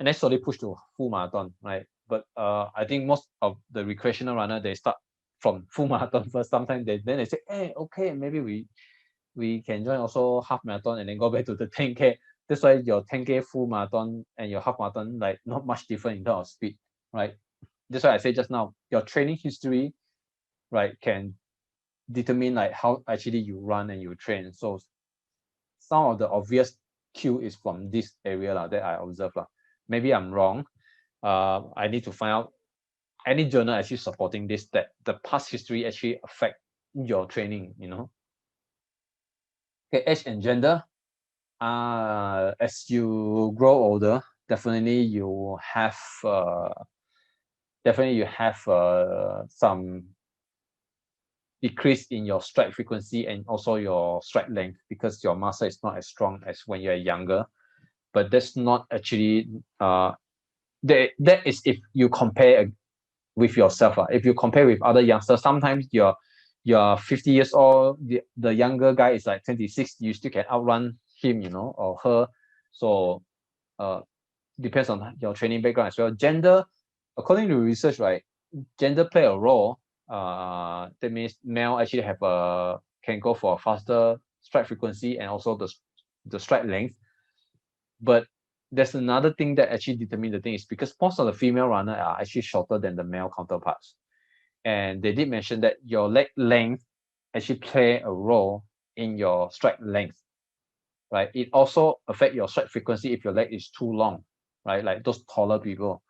and then slowly push to full marathon, right? But I think most of the recreational runner, they start from full marathon first. Sometimes then they say, hey, okay, maybe we can join also half marathon and then go back to the 10K. That's why your 10K full marathon and your half marathon, like, not much different in terms of speed, right? That's why I say just now, your training history, right, can determine like how actually you run and you train. So some of the obvious cue is from this area that I observe. Maybe I'm wrong. I need to find out any journal actually supporting this, that the past history actually affect your training, Okay, age and gender. As you grow older, definitely you have some decrease in your stride frequency and also your stride length because your muscle is not as strong as when you're younger. But that's not actually that is if you compare with yourself. If you compare with other youngsters, sometimes you're 50 years old, the younger guy is like 26, you still can outrun him, or her. So depends on your training background as well. Gender, according to research, right, gender play a role. That means male actually can go for a faster stride frequency and also the stride length. But there's another thing that actually determines the thing is because most of the female runner are actually shorter than the male counterparts. And they did mention that your leg length actually play a role in your stride length, right? It also affects your stride frequency if your leg is too long, right? Like those taller people,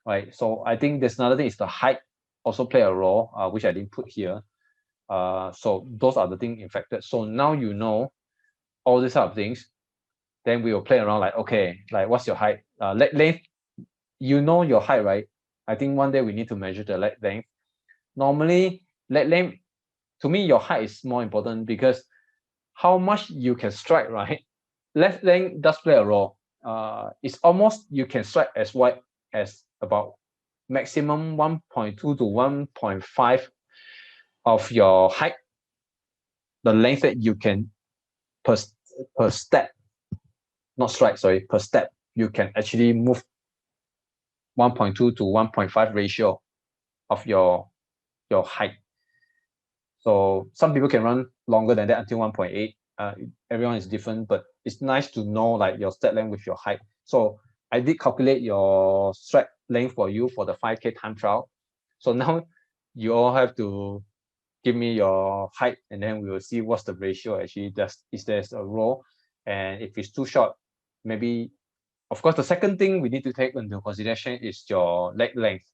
right? So I think there's another thing is the height also play a role, which I didn't put here. So those are the things infected. So now you know all these type of things. Then we will play around like, okay, like what's your height? Leg length, you know your height, right? I think one day we need to measure the leg length. Normally, leg length, to me, your height is more important because how much you can strike, right? Leg length does play a role. It's almost you can strike as wide as about maximum 1.2 to 1.5 of your height, the length that you can per step, not strike, sorry, per step, you can actually move 1.2 to 1.5 ratio of your height. So some people can run longer than that until 1.8. Everyone is different, but it's nice to know like your step length with your height. So I did calculate your strike length for you for the 5K time trial. So now you all have to give me your height, and then we will see what's the ratio actually. Is there's a row, and if it's too short, maybe. Of course, the second thing we need to take into consideration is your leg length.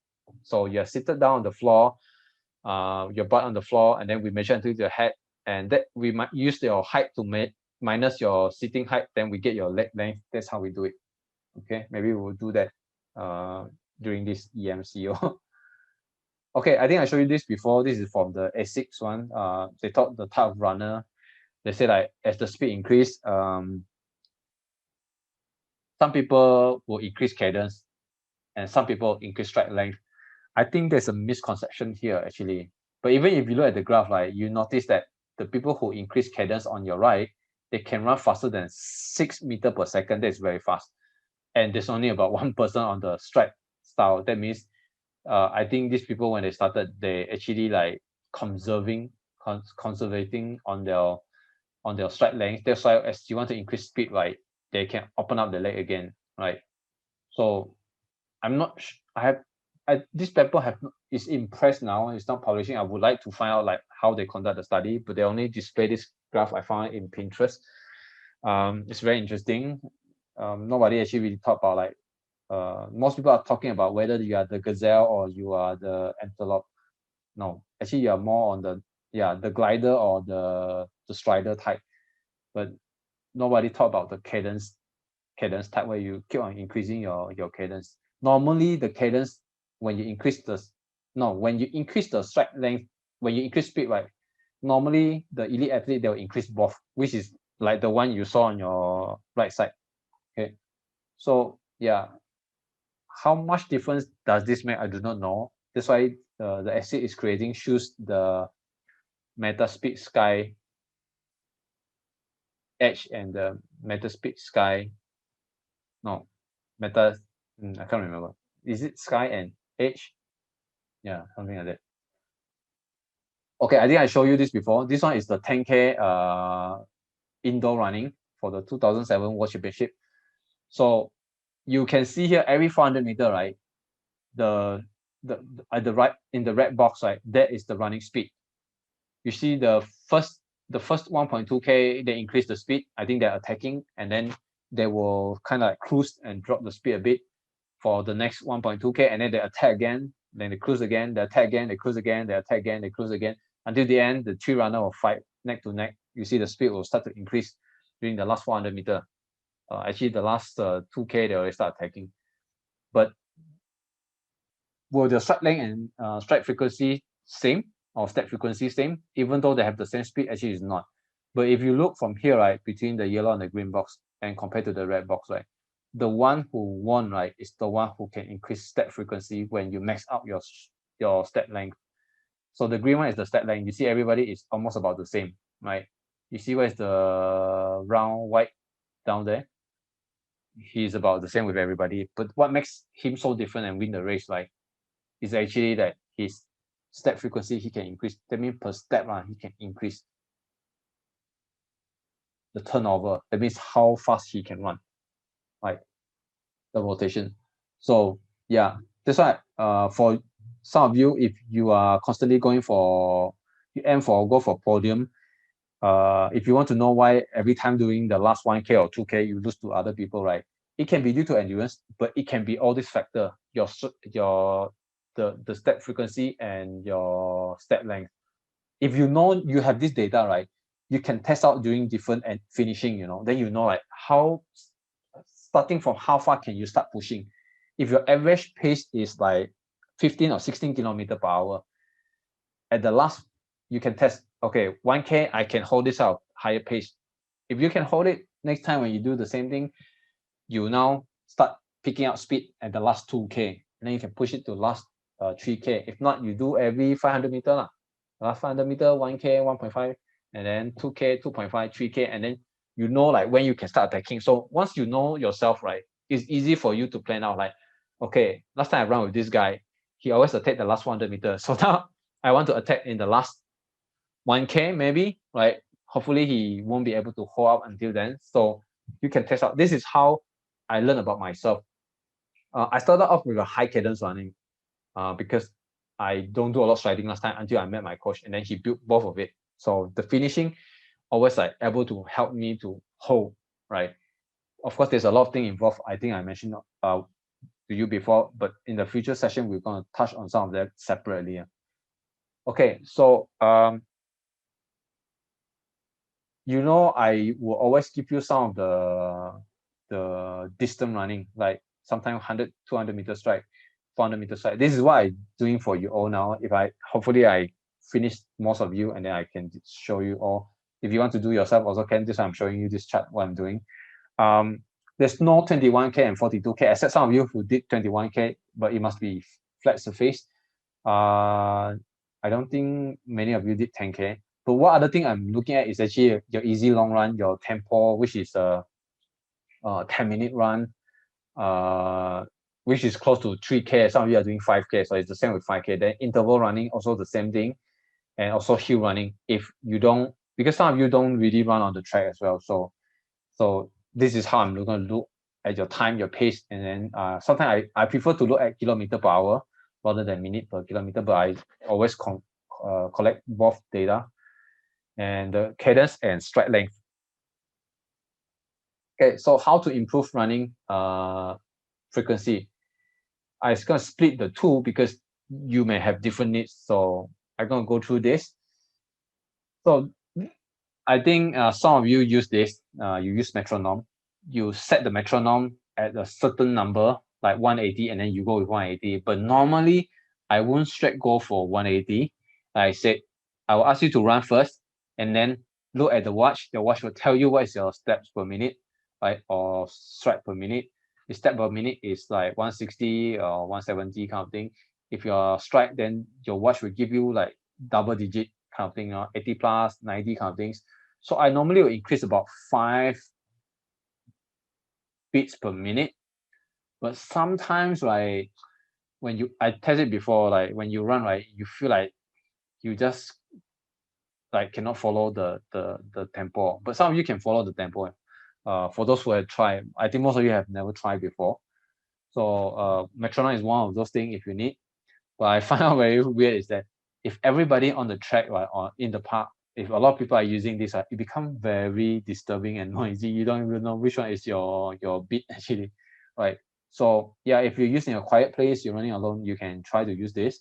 So you're seated down on the floor, your butt on the floor, and then we measure until your head, and that we might use your height to minus your sitting height, then we get your leg length. That's how we do it. Okay, maybe we'll do that during this EMCO. Okay, I think I showed you this before. This is from the ASICS one. They taught the type of runner. They say like as the speed increase, some people will increase cadence and some people increase strike length. I think there's a misconception here actually. But even if you look at the graph, like you notice that the people who increase cadence on your right, they can run faster than 6 meters per second. That's very fast. And there's only about one person on the strike style. That means I think these people when they started, they actually like conservating on their strike length. That's why as you want to increase speed, right, they can open up the leg again, right? So I'm not. This paper is in press now. It's not publishing. I would like to find out like how they conduct the study, but they only display this graph I found in Pinterest. It's very interesting. Nobody actually really talk about like. Most people are talking about whether you are the gazelle or you are the antelope. No, actually you are more on the glider or the strider type. But nobody talk about the cadence type where you keep on increasing your cadence. Normally the cadence when you increase the strike length, when you increase speed, right? Normally the elite athlete they'll increase both, which is like the one you saw on your right side. Okay, so yeah, how much difference does this make? I do not know. That's why the ASIC is creating choose the meta speed sky edge and the meta speed sky. No, meta. I can't remember. Is it sky and edge? Yeah, something like that. Okay, I think I showed you this before. This one is the 10K indoor running for the 2007 World Championship. So you can see here every 400 meter, right? At the right in the red box, right? That is the running speed. You see the first 1.2K, they increase the speed. I think they're attacking, and then they will kind of like cruise and drop the speed a bit for the next 1.2K, and then they attack again, then they cruise again, they attack again, they cruise again, they attack again, they cruise again, until the end, the three runner will fight neck to neck. You see the speed will start to increase during the last 400 meter. Actually, the last 2K, they already start attacking. But will the strike length and strike frequency same or step frequency same? Even though they have the same speed, actually it's not. But if you look from here, right, between the yellow and the green box and compared to the red box, right, the one who won, right, is the one who can increase step frequency when you max out your step length. So the green one is the step length. You see everybody is almost about the same, right? You see where's the round white down there? He's about the same with everybody. But what makes him so different and win the race, right, is actually that his step frequency he can increase. That means per step, he can increase the turnover. That means how fast he can run, right? The rotation. So yeah, that's why for some of you, if you are constantly going for, you aim for go for podium, if you want to know why every time doing the last 1K or 2K you lose to other people, right? It can be due to endurance, but it can be all this factor, the step frequency and your step length. if you know you have this data, right, you can test out during different and finishing, then like how, starting from how far can you start pushing. If your average pace is like 15 or 16 kilometer per hour, at the last, you can test, okay, 1K, I can hold this out higher pace. If you can hold it, next time when you do the same thing, you now start picking up speed at the last 2K, and then you can push it to last 3K. If not, you do every 500 meter lah. Last 500 meter, 1K, 1.5, and then 2K, 2.5, 3K, and then like when you can start attacking. So once you know yourself, right, it's easy for you to plan out like, okay, last time I run with this guy, he always attacked the last 100 meters. So now I want to attack in the last 1K maybe, right? Hopefully he won't be able to hold up until then. So you can test out. This is how I learned about myself. I started off with a high cadence running because I don't do a lot of striding last time until I met my coach, and then he built both of it. So the finishing always like able to help me to hold, right? Of course, there's a lot of things involved. I think I mentioned to you before, but in the future session, we're going to touch on some of that separately. Okay, so I will always give you some of the distance running, like sometimes 100, 200 meter strike, 400 meter strike. This is what I'm doing for you all now. Hopefully I finish most of you, and then I can show you all. If you want to do yourself also can. This I'm showing you this chart, what I'm doing. There's no 21K and 42K, except some of you who did 21K, but it must be flat surface. I don't think many of you did 10K. But what other thing I'm looking at is actually your easy long run, your tempo, which is a 10-minute run, which is close to 3K. Some of you are doing 5K, so it's the same with 5K. Then interval running, also the same thing, and also hill running. If you don't, because some of you don't really run on the track as well, so this is how I'm going to look at your time, your pace, and then sometimes I prefer to look at kilometer per hour rather than minute per kilometer, but I always collect both data, and the cadence and stride length. Okay, so how to improve running frequency? I'm going to split the two because you may have different needs. So I'm going to go through this. So I think some of you use this. You use metronome. You set the metronome at a certain number, like 180, and then you go with 180. But normally, I won't straight go for 180. Like I said, I will ask you to run first, and then look at the watch. The watch will tell you what is your steps per minute, right, or stride per minute. The step per minute is like 160 or 170 kind of thing. If you're stride, then your watch will give you like double digit kind of thing, 80 plus, 90 kind of things. So I normally will increase about 5 beats per minute. But sometimes, like I test it before, like when you run, right, you feel like you just like cannot follow the tempo. But some of you can follow the tempo. For those who have tried, I think most of you have never tried before. So metronome is one of those things if you need. But I find out very weird is that if everybody on the track, right, or in the park, if a lot of people are using this, it becomes very disturbing and noisy. You don't even know which one is your beat actually, right? So yeah, if you're using a quiet place, you're running alone, you can try to use this.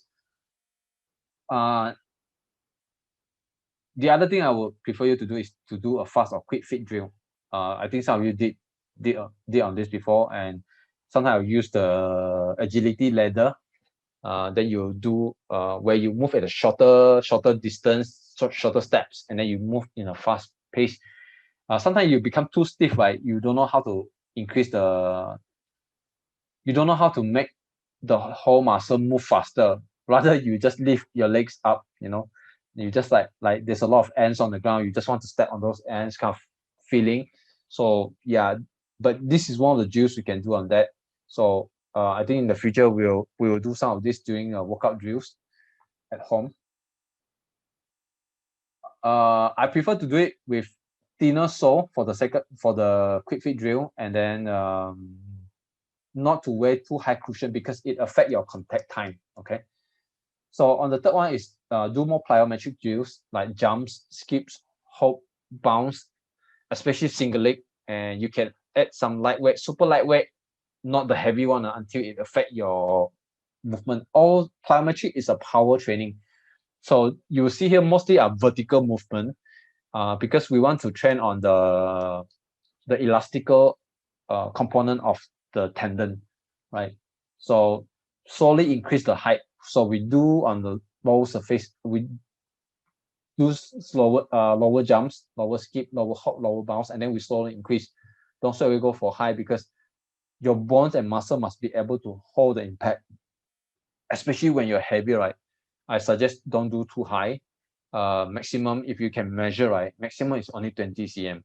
The other thing I would prefer you to do is to do a fast or quick fit drill. I think some of you did on this before, and sometimes I'll use the agility ladder. Then you do where you move at a shorter distance, shorter steps, and then you move in a fast pace. Sometimes you become too stiff, right? You don't know how to you don't know how to make the whole muscle move faster. Rather, you just lift your legs up, you just like there's a lot of ants on the ground. You just want to step on those ants kind of feeling. So yeah, but this is one of the drills we can do on that. So I think in the future we will do some of this during workout drills at home. I prefer to do it with thinner sole for the quick fit drill, and then not to wear too high cushion because it affects your contact time. Okay. So on the third one is do more plyometric drills like jumps, skips, hop, bounce, especially single leg, and you can add some lightweight, super lightweight, not the heavy one until it affects your movement. All plyometric is a power training. So you see here mostly a vertical movement, because we want to train on the elastical component of the tendon, right? So slowly increase the height. So we do on the lower surface, we do lower jumps, lower skip, lower hop, lower bounce, and then we slowly increase. Don't straight away go for high, because your bones and muscle must be able to hold the impact, especially when you're heavy, right? I suggest don't do too high. Maximum, if you can measure, right, maximum is only 20 cm.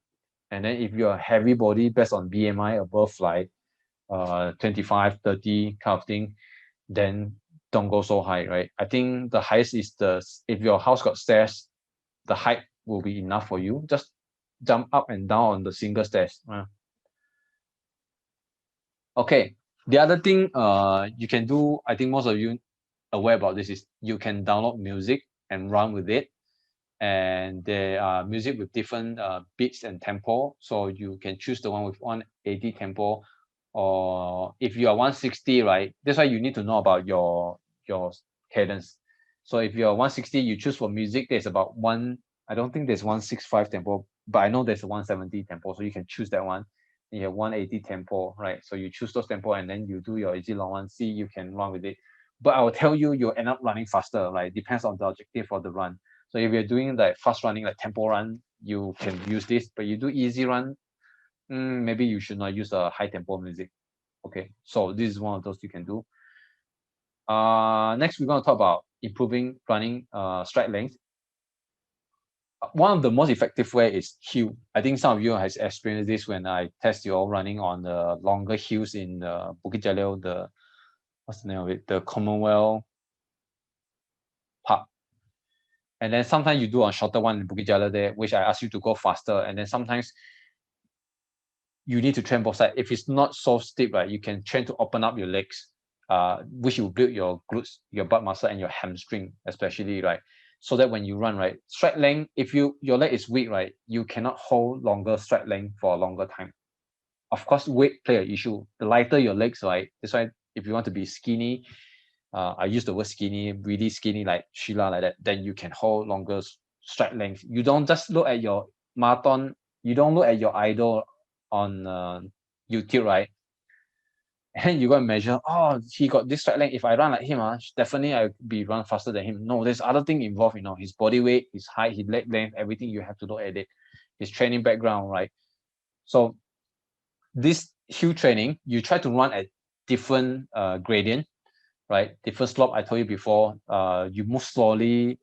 And then if you're a heavy body based on BMI above like 25, 30 kind of thing, then don't go so high, right? I think the highest is if your house got stairs, the height will be enough for you. Just jump up and down on the single stairs. Okay. The other thing you can do, I think most of you aware about this, is you can download music and run with it. And there are music with different beats and tempo. So you can choose the one with 180 tempo, or if you are 160, right? That's why you need to know about your cadence. So if you're 160, you choose for music. There's about I don't think there's 165 tempo, but I know there's a 170 tempo. So you can choose that one. You have 180 tempo, right? So you choose those tempo and then you do your easy long one. See, you can run with it. But I will tell you, you'll end up running faster, right? Depends on the objective for the run. So if you're doing like fast running, like tempo run, you can use this. But you do easy run, maybe you should not use a high tempo music. Okay, so this is one of those you can do. Next, we're going to talk about improving running stride length. One of the most effective way is hill. I think some of you has experienced this when I test you all running on the longer hills in Bukit Jalil, what's the name of it? The Commonwealth Park. And then sometimes you do a shorter one in Bukit Jalil there, which I ask you to go faster. And then sometimes you need to train both sides. If it's not so steep, right, you can train to open up your legs, which will build your glutes, your butt muscle, and your hamstring, especially, right? So that when you run, right, stride length, if your leg is weak, right, you cannot hold longer stride length for a longer time. Of course, weight play an issue. The lighter your legs, right, that's why if you want to be skinny, I use the word skinny, really skinny, like Sheila, like that, then you can hold longer stride length. You don't just look at your marathon, you don't look at your idol on YouTube, right? And you go and measure, oh, he got this stride length. If I run like him, definitely I'll be run faster than him. No, there's other thing involved, his body weight, his height, his leg length, everything you have to look at it. His training background, right? So this hill training, you try to run at different gradient, right? Different slope, I told you before, you move slowly,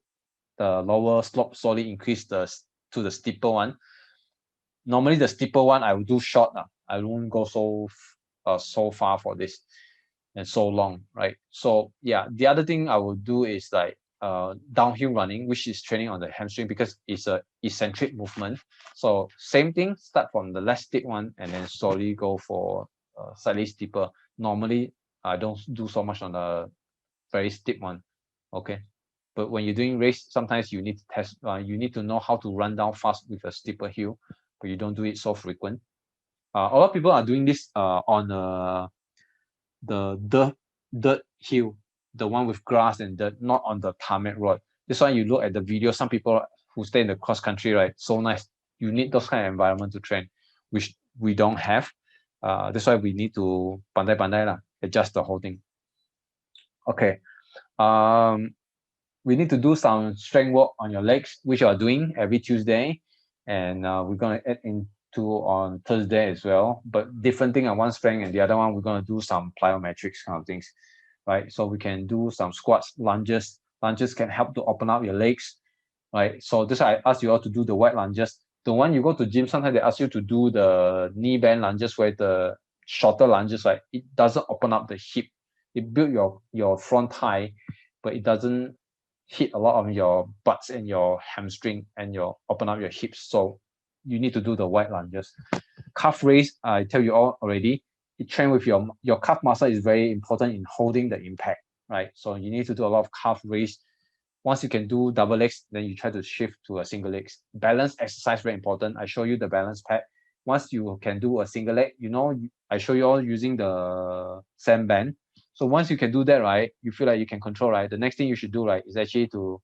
the lower slope slowly increase to the steeper one. Normally the steeper one, I will do short. I won't go so far for this and so long, right? So yeah, the other thing I will do is like downhill running, which is training on the hamstring because it's a eccentric movement. So same thing, start from the less steep one and then slowly go for slightly steeper. Normally, I don't do so much on the very steep one, okay? But when you're doing race, sometimes you need to test, you need to know how to run down fast with a steeper hill, but you don't do it so frequent. A lot of people are doing this on the dirt hill, the one with grass and dirt, not on the tarmac road. That's why you look at the video, some people who stay in the cross country, right? So nice. You need those kind of environment to train, which we don't have. That's why we need to pandai lah, adjust the whole thing. Okay. We need to do some strength work on your legs, which you are doing every Tuesday. And we're going to add into on Thursday as well. But different thing on one strength and the other one, we're going to do some plyometrics kind of things, right? So we can do some squats, lunges. Lunges can help to open up your legs, right? So this I ask you all to do the wide lunges. The one you go to gym, sometimes they ask you to do the knee bend lunges, where the shorter lunges, right? It doesn't open up the hip. It build your front thigh, but it doesn't hit a lot of your butts and your hamstring and your open up your hips. So you need to do the wide lunges. Calf raise, I tell you all already, it train with your calf muscle is very important in holding the impact, right? So you need to do a lot of calf raise. Once you can do double legs, then you try to shift to a single legs. Balance exercise very important. I show you the balance pad. Once you can do a single leg, I show you all using the sandband. So once you can do that, right, you feel like you can control, right? The next thing you should do, right, is actually to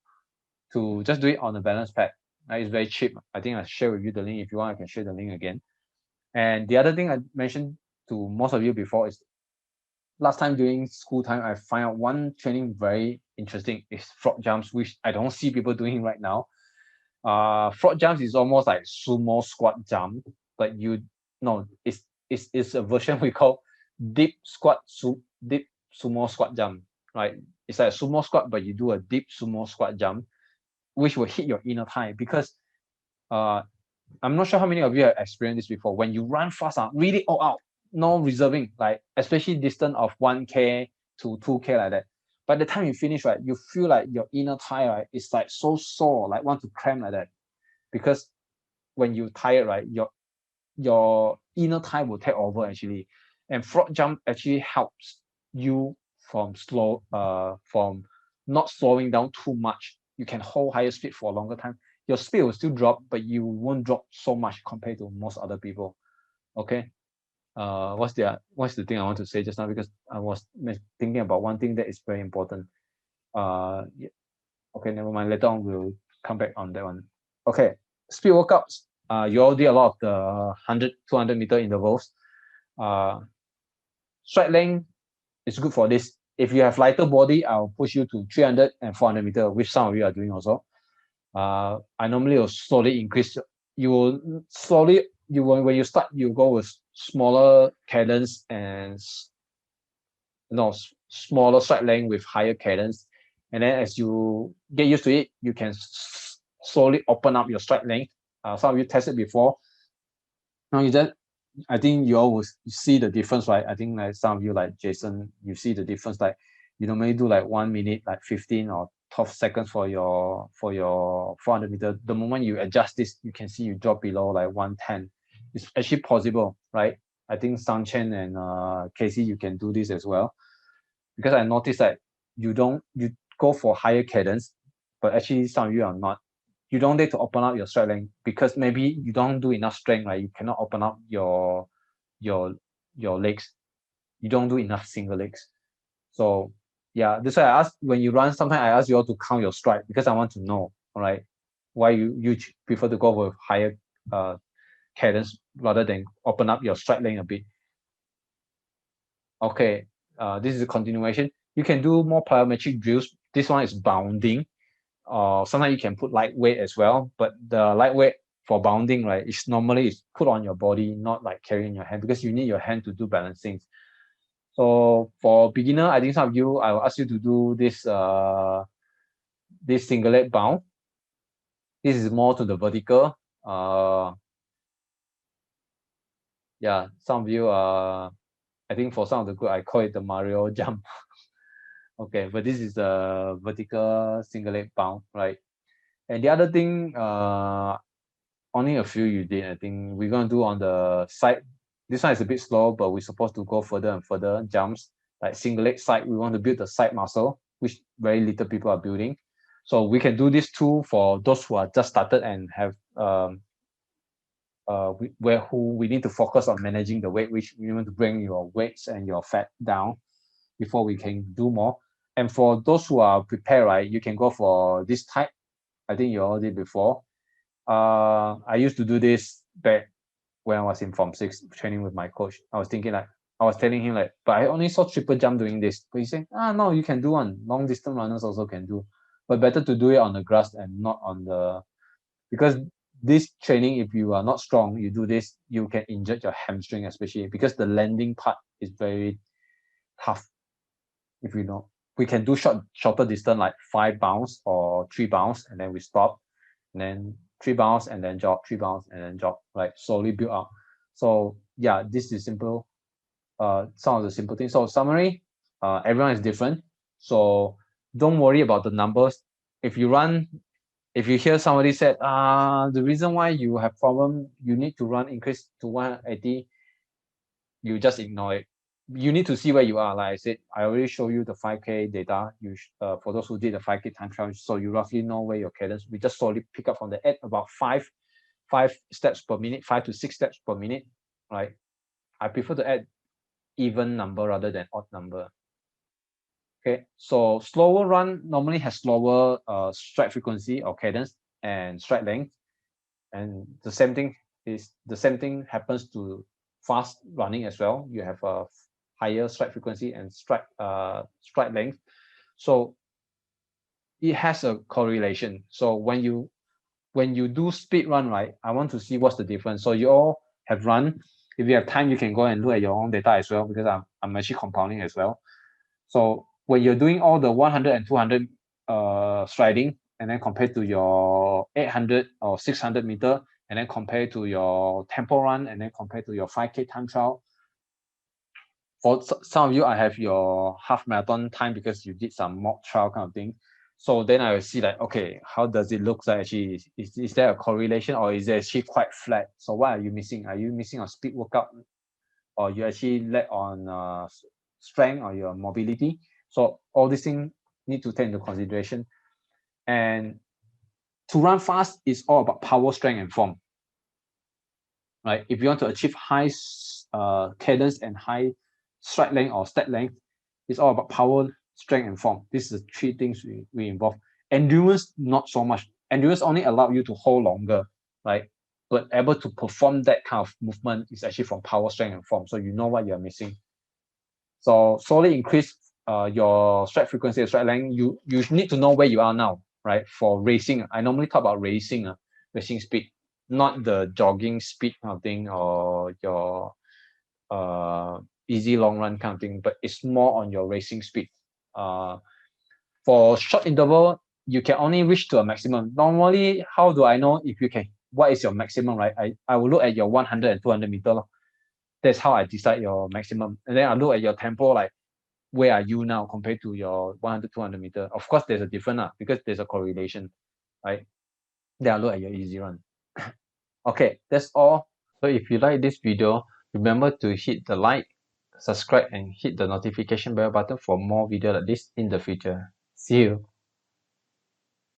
to just do it on a balance pad. Right? It's very cheap. I think I share with you the link. If you want, I can share the link again. And the other thing I mentioned to most of you before is last time during school time, I find out one training very interesting is frog jumps, which I don't see people doing right now. Frog jumps is almost like sumo squat jump, but it's a version we call deep sumo squat jump, right? It's like a sumo squat, but you do a deep sumo squat jump, which will hit your inner thigh because I'm not sure how many of you have experienced this before. When you run fast, really all out, no reserving, like especially distance of 1K to 2K like that. By the time you finish, right, you feel like your inner thigh, right, is like so sore, like want to cramp like that. Because when you tired, right, your inner thigh will take over actually. And frog jump actually helps you from not slowing down too much. You can hold higher speed for a longer time. Your speed will still drop, but you won't drop so much compared to most other people. Okay. What's the thing I want to say just now? Because I was thinking about one thing that is very important. Yeah. Okay, never mind. Later on, we'll come back on that one. Okay, speed workouts. You all did a lot of the 100, 200 meter intervals. Stride length is good for this. If you have lighter body, I'll push you to 300 and 400 meter, which some of you are doing also. I normally will slowly increase. When you start, you go with smaller cadence and smaller stride length with higher cadence. And then as you get used to it, you can slowly open up your stride length. Some of you tested before. Now I think you all will see the difference, right? I think like some of you, like Jason, you see the difference. Like you normally do like 1 minute, like 15 or 12 seconds for your 400 meter. The moment you adjust this, you can see you drop below like 110. It's actually possible, right? I think Sang Chen and Casey, you can do this as well. Because I noticed that you go for higher cadence, but actually some of you are not. You don't need to open up your stride length because maybe you don't do enough strength, right? You cannot open up your legs. You don't do enough single legs. So yeah, that's why I ask when you run, sometimes I ask you all to count your stride because I want to know, all right, why you prefer to go with higher cadence rather than open up your stride length a bit. Okay, this is a continuation. You can do more plyometric drills. This one is bounding. Sometimes you can put lightweight as well, but the lightweight for bounding, right, is normally put on your body, not like carrying your hand because you need your hand to do balancing. So for beginner, I think some of you, I will ask you to do this single leg bound. This is more to the vertical. Yeah, some of you I think for some of the group, I call it the Mario jump. Okay, but this is the vertical single leg bound, right? And the other thing, only a few you did. I think we're gonna do on the side. This one is a bit slow, but we're supposed to go further and further jumps. Like single leg side, we want to build the side muscle, which very little people are building. So we can do this too for those who are just started and have who we need to focus on managing the weight, which we want to bring your weights and your fat down before we can do more. And for those who are prepared, right, you can go for this type. I think you all did before. I used to do this back when I was in Form 6 training with my coach. I was telling him like, but I only saw triple jump doing this. But he said, no, you can do one. Long distance runners also can do. But better to do it on the grass and not on because this training, if you are not strong, you do this, you can injure your hamstring, especially because the landing part is very tough. If you know, we can do shorter distance like 5 bounds or 3 bounds, and then we stop, and then 3 bounds and then jog, 3 bounds and then jog, like slowly build up. So yeah, this is simple. Some of the simple things. So summary, everyone is different. So don't worry about the numbers. If you hear somebody said, the reason why you have problem, you need to run increase to 180, you just ignore it. You need to see where you are. Like I said, I already show you the 5K data. For those who did the 5K time trial, so you roughly know where your cadence. We just slowly pick up from the at about five steps per minute, 5 to 6 steps per minute. Right? I prefer to add even number rather than odd number. Okay, so slower run normally has slower stride frequency or cadence and stride length, and the same thing happens to fast running as well. You have a higher stride frequency and stride length, so it has a correlation. So when you do speed run, right, I want to see what's the difference. So you all have run. If you have time, you can go and look at your own data as well, because I'm actually compounding as well. So when you're doing all the 100 and 200 striding, and then compared to your 800 or 600 meter, and then compared to your tempo run, and then compared to your 5K time trial. For some of you, I have your half marathon time because you did some mock trial kind of thing. So then I will see like, okay, how does it look like actually? Is there a correlation, or is it actually quite flat? So what are you missing? Are you missing a speed workout, or you actually lack on strength or your mobility? So all these things need to take into consideration. And to run fast is all about power, strength, and form. Right? If you want to achieve high cadence and high stride length or step length, it's all about power, strength, and form. These are the three things we involve. Endurance, not so much. Endurance only allow you to hold longer, right? But able to perform that kind of movement is actually from power, strength, and form. So you know what you're missing. So slowly increase your stride frequency and stride length. You need to know where you are now, right? For racing, I normally talk about racing speed, not the jogging speed kind of thing, or your easy long run kind of thing, but it's more on your racing speed. For short interval, you can only reach to a maximum. Normally, how do I know if you can? What is your maximum, right? I will look at your 100 and 200 meter. That's how I decide your maximum. And then I look at your tempo, like where are you now compared to your 100, 200 meter. Of course, there's a difference because there's a correlation, right? Then I look at your easy run. Okay, that's all. So if you like this video, remember to hit the like, subscribe, and hit the notification bell button for more videos like this in the future. See you.